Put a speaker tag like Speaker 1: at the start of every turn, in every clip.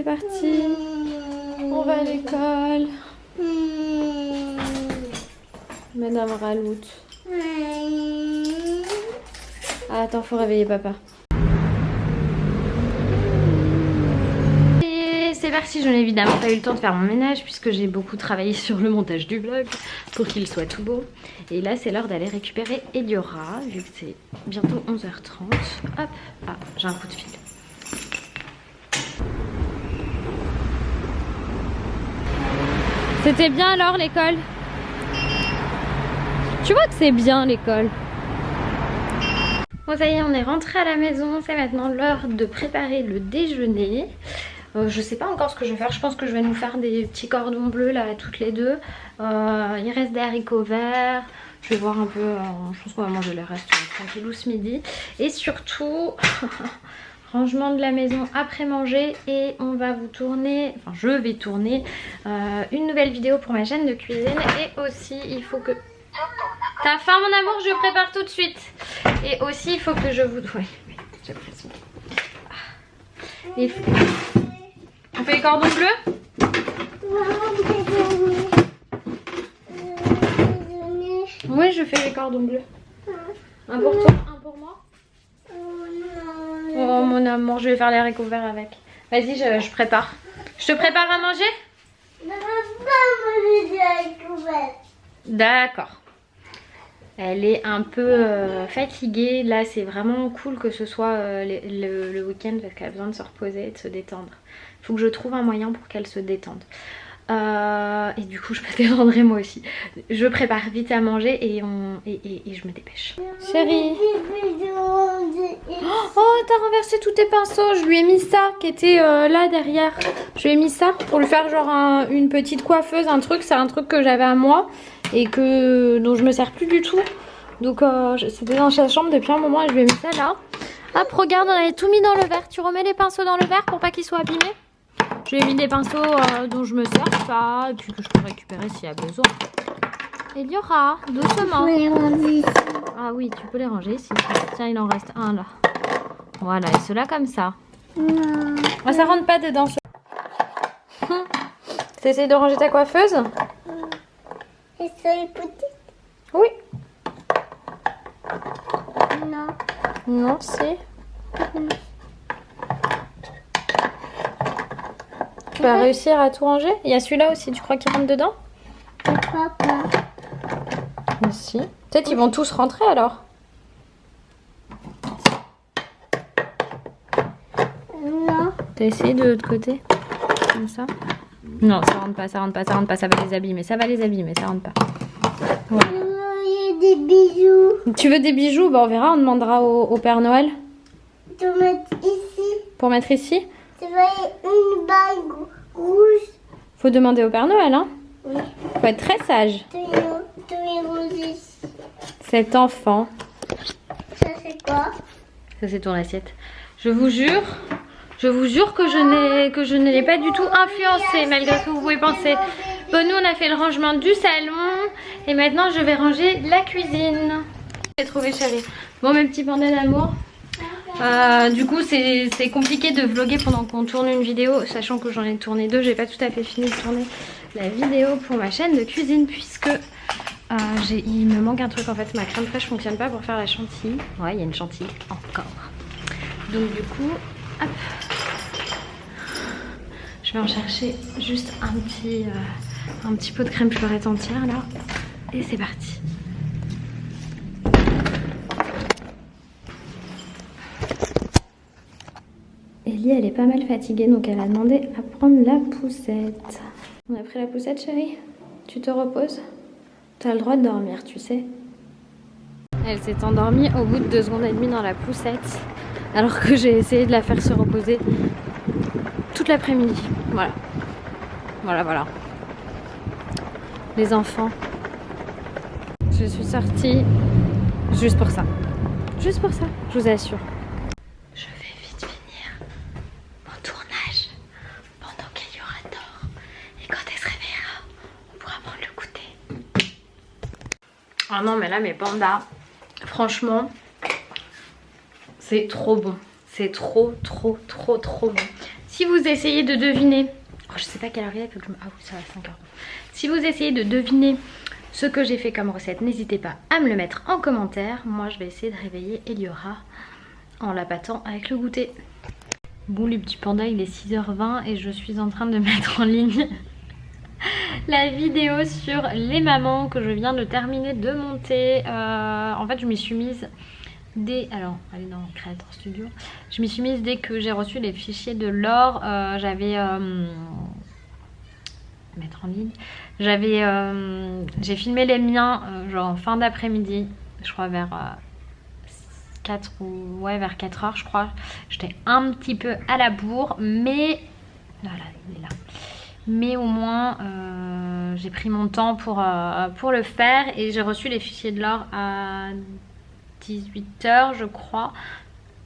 Speaker 1: c'est parti. On va à l'école. Madame Raloute. Ah, attends, faut réveiller papa. Et c'est parti, je n'ai évidemment pas eu le temps de faire mon ménage puisque j'ai beaucoup travaillé sur le montage du vlog pour qu'il soit tout beau. Et là, c'est l'heure d'aller récupérer Eliora vu que c'est bientôt 11h30. Hop, ah, j'ai un coup de fil. C'était bien alors l'école? Tu vois que c'est bien l'école? Bon ça y est, on est rentré à la maison, c'est maintenant l'heure de préparer le déjeuner. Je sais pas encore ce que je vais faire, je pense que je vais nous faire des petits cordons bleus là toutes les deux. Il reste des haricots verts, je vais voir un peu, je pense qu'on va manger le reste tranquillou ce midi. Et surtout, rangement de la maison après manger et on va vous tourner, enfin je vais tourner une nouvelle vidéo pour ma chaîne de cuisine. Et aussi il faut que... T'as faim mon amour? Je prépare tout de suite. Et aussi il faut que je vous... Oui, j'ai l'impression. On fait les cordons bleus? Oui, je fais les cordons bleus. Un pour toi, un pour moi? Oh mon amour, je vais faire les haricots verts avec. Vas-y, je prépare. Je te prépare à manger?
Speaker 2: Je ne veux pas manger des haricots verts.
Speaker 1: D'accord. Elle est un peu fatiguée. Là, c'est vraiment cool que ce soit le week-end parce qu'elle a besoin de se reposer et de se détendre. Il faut que je trouve un moyen pour qu'elle se détende. Et du coup, je me détendrai moi aussi. Je prépare vite à manger et je me dépêche. Chérie. Oh, t'as renversé tous tes pinceaux. Je lui ai mis ça qui était là derrière. Je lui ai mis ça pour lui faire genre une petite coiffeuse, un truc. C'est un truc que j'avais à moi et dont je me sers plus du tout. Donc c'était dans sa chambre depuis un moment et je lui ai mis ça là. Hop, regarde, on avait tout mis dans le verre. Tu remets les pinceaux dans le verre pour pas qu'ils soient abîmés. Je lui ai mis des pinceaux dont je me sers pas et puis que je peux récupérer s'il y a besoin. Eliora, doucement. Ah oui, tu peux les ranger ici. Tiens, il en reste un là. Voilà, et ceux-là comme ça.
Speaker 2: Non.
Speaker 1: Ah, ça rentre pas dedans. T'essayes de ranger ta coiffeuse?
Speaker 2: Et ça est petit?
Speaker 1: Oui.
Speaker 2: Non.
Speaker 1: Non, si. Tu vas réussir à tout ranger? Il y a celui-là aussi, tu crois qu'il rentre dedans?
Speaker 2: Pourquoi pas?
Speaker 1: Mais si. Peut-être ils vont tous rentrer alors.
Speaker 2: Non.
Speaker 1: T'as essayé de l'autre côté? Comme ça? Non, ça rentre pas, ça rentre pas, ça rentre pas, ça va les abîmer, ça va les abîmer, ça rentre pas. Voilà.
Speaker 2: Il y a des bijoux.
Speaker 1: Tu veux des bijoux? Bah on verra, on demandera au Père Noël.
Speaker 2: Tu mettre ici.
Speaker 1: Pour mettre ici?
Speaker 2: Tu veux une bague rouge?
Speaker 1: Faut demander au Père Noël, hein?
Speaker 2: Oui.
Speaker 1: Faut être très sage.
Speaker 2: Tu es rouge ici.
Speaker 1: Cet enfant.
Speaker 2: Ça c'est quoi?
Speaker 1: Ça c'est ton assiette. Je vous jure que je ne l'ai pas du tout influencé malgré ce que vous pouvez penser. Bon, nous on a fait le rangement du salon et maintenant je vais ranger la cuisine. J'ai trouvé chérie. Bon mes petits pandas d'amour. Du coup c'est compliqué de vlogger pendant qu'on tourne une vidéo, sachant que j'en ai tourné deux. J'ai pas tout à fait fini de tourner la vidéo pour ma chaîne de cuisine puisque il me manque un truc en fait. Ma crème fraîche fonctionne pas pour faire la chantilly. Ouais, il y a une chantilly encore. Donc du coup, hop, je vais en chercher juste un petit pot de crème fleurette entière là. Et c'est parti. Ellie elle est pas mal fatiguée donc elle a demandé à prendre la poussette. On a pris la poussette chérie? Tu te reposes? T'as le droit de dormir tu sais. Elle s'est endormie au bout de 2 secondes et demie dans la poussette. Alors que j'ai essayé de la faire se reposer toute l'après-midi. Voilà. Voilà. Les enfants. Je suis sortie juste pour ça. Juste pour ça, je vous assure. Je vais vite finir mon tournage pendant qu'Eliora dort. Et quand elle se réveillera, on pourra prendre le goûter. Ah non mais là mes pandas, franchement, c'est trop bon. C'est trop bon. Si vous essayez de deviner, oh, je sais pas quelle heure il est, ah oui ça va 5 heures. Si vous essayez de deviner ce que j'ai fait comme recette, n'hésitez pas à me le mettre en commentaire. Moi je vais essayer de réveiller Eliora en l'appâtant avec le goûter. Bon les petits pandas, il est 6h20 et je suis en train de mettre en ligne la vidéo sur les mamans que je viens de terminer de monter. En fait je m'y suis mise dès... Alors, allez dans Creator Studio. Je m'y suis mise dès que j'ai reçu les fichiers de Laure. J'avais... mettre en ligne. J'ai filmé les miens genre en fin d'après-midi. Je crois vers 4 ou... Ouais, vers 4 heures je crois. J'étais un petit peu à la bourre. Mais... Voilà, il est là. Mais au moins j'ai pris mon temps pour le faire. Et j'ai reçu les fichiers de Laure à 18h je crois.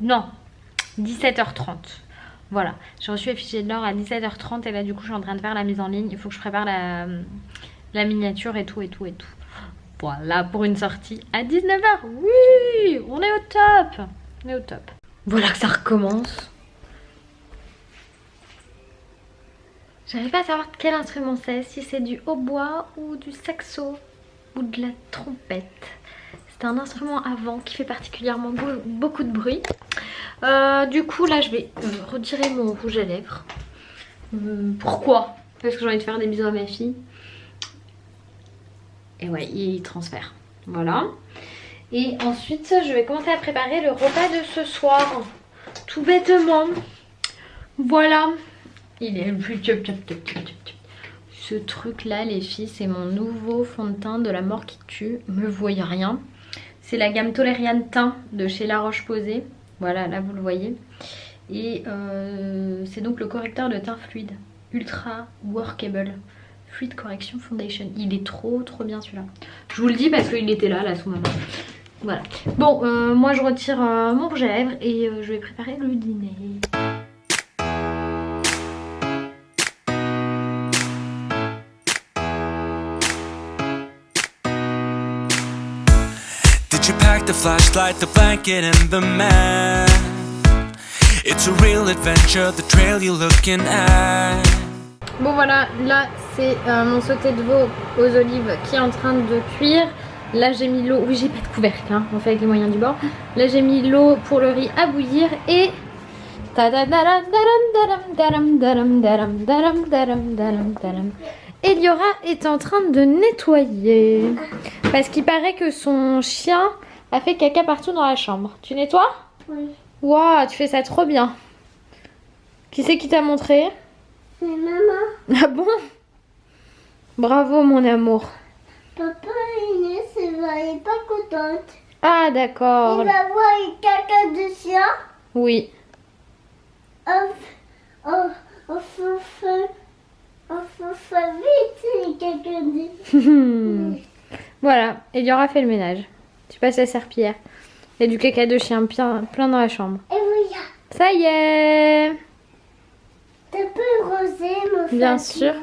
Speaker 1: Non, 17h30. Voilà, j'ai reçu les fichiers de Laure à 17h30 et là du coup je suis en train de faire la mise en ligne. Il faut que je prépare la miniature et tout. Voilà pour une sortie à 19h. Oui, on est au top. On est au top. Voilà que ça recommence. J'arrive pas à savoir quel instrument c'est, si c'est du hautbois ou du saxo ou de la trompette. C'est un instrument à vent qui fait particulièrement beaucoup de bruit. Du coup là je vais retirer mon rouge à lèvres. Pourquoi? Parce que j'ai envie de faire des bisous à ma fille. Et ouais, il transfère. Voilà. Et ensuite je vais commencer à préparer le repas de ce soir. Tout bêtement. Voilà. Il est plus ce truc là les filles, c'est mon nouveau fond de teint de la mort qui tue. Me voyez rien. C'est la gamme Toleriane Teint de chez La Roche-Posay. Voilà, là vous le voyez. Et c'est donc le correcteur de teint fluide. Ultra Workable Fluid Correction Foundation. Il est trop bien celui-là. Je vous le dis parce qu'il était là sous ma main. Voilà. Bon, moi je retire mon rouge à lèvres et je vais préparer le dîner.
Speaker 3: You pack the flashlight, the blanket and the map. It's a real adventure, the trail you're looking at.
Speaker 1: Bon voilà, là c'est mon sauté de veau aux olives qui est en train de cuire. Là j'ai mis l'eau, oui j'ai pas de couvercle hein, on fait avec les moyens du bord. Là j'ai mis l'eau pour le riz à bouillir et... Eliora est en train de nettoyer parce qu'il paraît que son chien a fait caca partout dans la chambre. Tu nettoies?
Speaker 2: Oui.
Speaker 1: Waouh, tu fais ça trop bien. Qui c'est qui t'a montré?
Speaker 2: C'est maman.
Speaker 1: Ah bon? Bravo mon amour.
Speaker 2: Papa Inès, il est pas contente.
Speaker 1: Ah d'accord.
Speaker 2: Il va voir une caca de chien.
Speaker 1: Oui.
Speaker 2: Vite, les caca de chien.
Speaker 1: Voilà, Eliora fait le ménage. Tu passes la serpillière. Il y a du caca de chien plein dans la chambre.
Speaker 2: Et voilà.
Speaker 1: Ça y est.
Speaker 2: T'as peu rosé, mon frère.
Speaker 1: Bien sûr.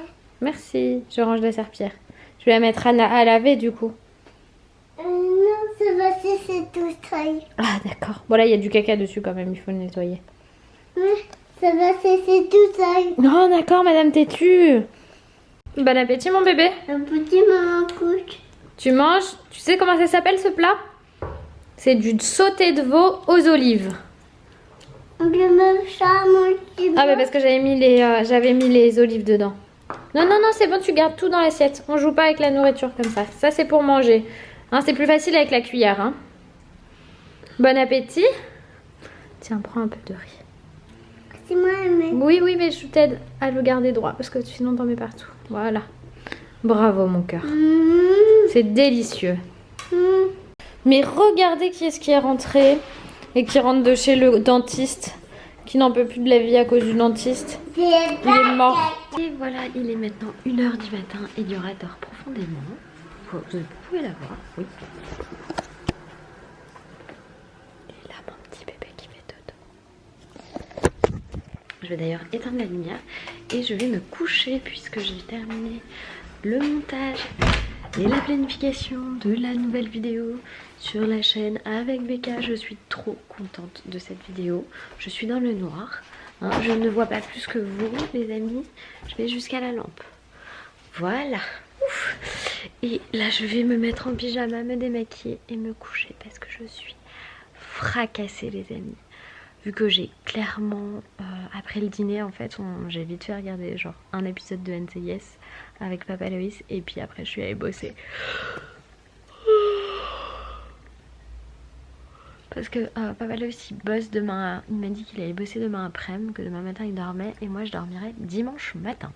Speaker 1: Merci. Je range la serpillière. Je vais la mettre à laver du coup.
Speaker 2: Non, ça va, c'est tout trahi.
Speaker 1: Ah d'accord. Bon là il y a du caca dessus quand même, il faut le nettoyer.
Speaker 2: Oui, ça va, c'est tout trahi.
Speaker 1: Non d'accord madame têtue. Bon appétit mon bébé.
Speaker 2: Un petit maman cook.
Speaker 1: Tu manges, tu sais comment ça s'appelle ce plat? C'est du sauté de veau aux olives.
Speaker 2: Le même chat, mon petit
Speaker 1: Ah bah parce que j'avais mis les olives dedans. Non non non c'est bon, tu gardes tout dans l'assiette. On joue pas avec la nourriture comme ça. Ça c'est pour manger. Hein, c'est plus facile avec la cuillère. Hein. Bon appétit. Tiens, prends un peu de riz.
Speaker 2: C'est moi, mais...
Speaker 1: Oui oui mais je t'aide à le garder droit parce que sinon t'en mets partout. Voilà. Bravo mon cœur. C'est délicieux. Mais regardez qui est-ce qui est rentré et qui rentre de chez le dentiste, qui n'en peut plus de la vie à cause du dentiste. Il est mort. Et voilà, il est maintenant 1h du matin et Eliora dort profondément. Vous pouvez la voir, oui. Et là, mon petit bébé qui fait dodo. Je vais d'ailleurs éteindre la lumière et je vais me coucher puisque j'ai terminé le montage et la planification de la nouvelle vidéo sur la chaîne avec Becca. Je suis trop contente de cette vidéo. Je suis dans le noir. Hein, je ne vois pas plus que vous, les amis. Je vais jusqu'à la lampe. Voilà. Ouf. Et là, je vais me mettre en pyjama, me démaquiller et me coucher parce que je suis fracassée, les amis. Vu que j'ai clairement, après le dîner, en fait, j'ai vite fait regarder genre un épisode de NCIS avec Papa Loïs et puis après, je suis allée bosser. Parce que Papa Loïs, il bosse demain. Il m'a dit qu'il allait bosser demain après-midi, que demain matin, il dormait et moi, je dormirai dimanche matin.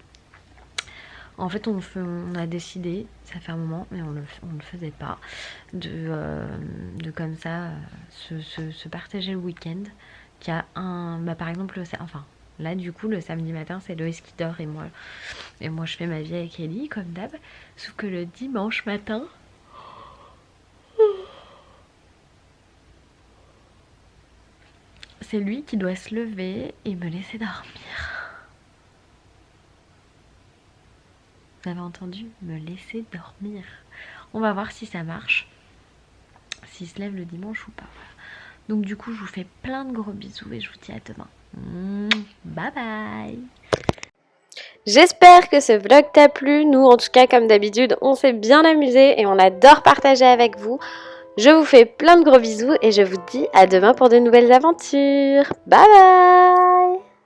Speaker 1: En fait, on a décidé, ça fait un moment, mais on ne le faisait pas, de comme ça se partager le week-end. Qu'il y a par exemple, là du coup, le samedi matin, c'est Loïs qui dort et moi je fais ma vie avec Ellie, comme d'hab. Sauf que le dimanche matin, c'est lui qui doit se lever et me laisser dormir. Vous avez entendu? Me laisser dormir. On va voir si ça marche. S'il se lève le dimanche ou pas. Voilà. Donc du coup, je vous fais plein de gros bisous et je vous dis à demain. Bye bye.
Speaker 4: J'espère que ce vlog t'a plu. Nous, en tout cas, comme d'habitude, on s'est bien amusé et on adore partager avec vous. Je vous fais plein de gros bisous et je vous dis à demain pour de nouvelles aventures. Bye bye.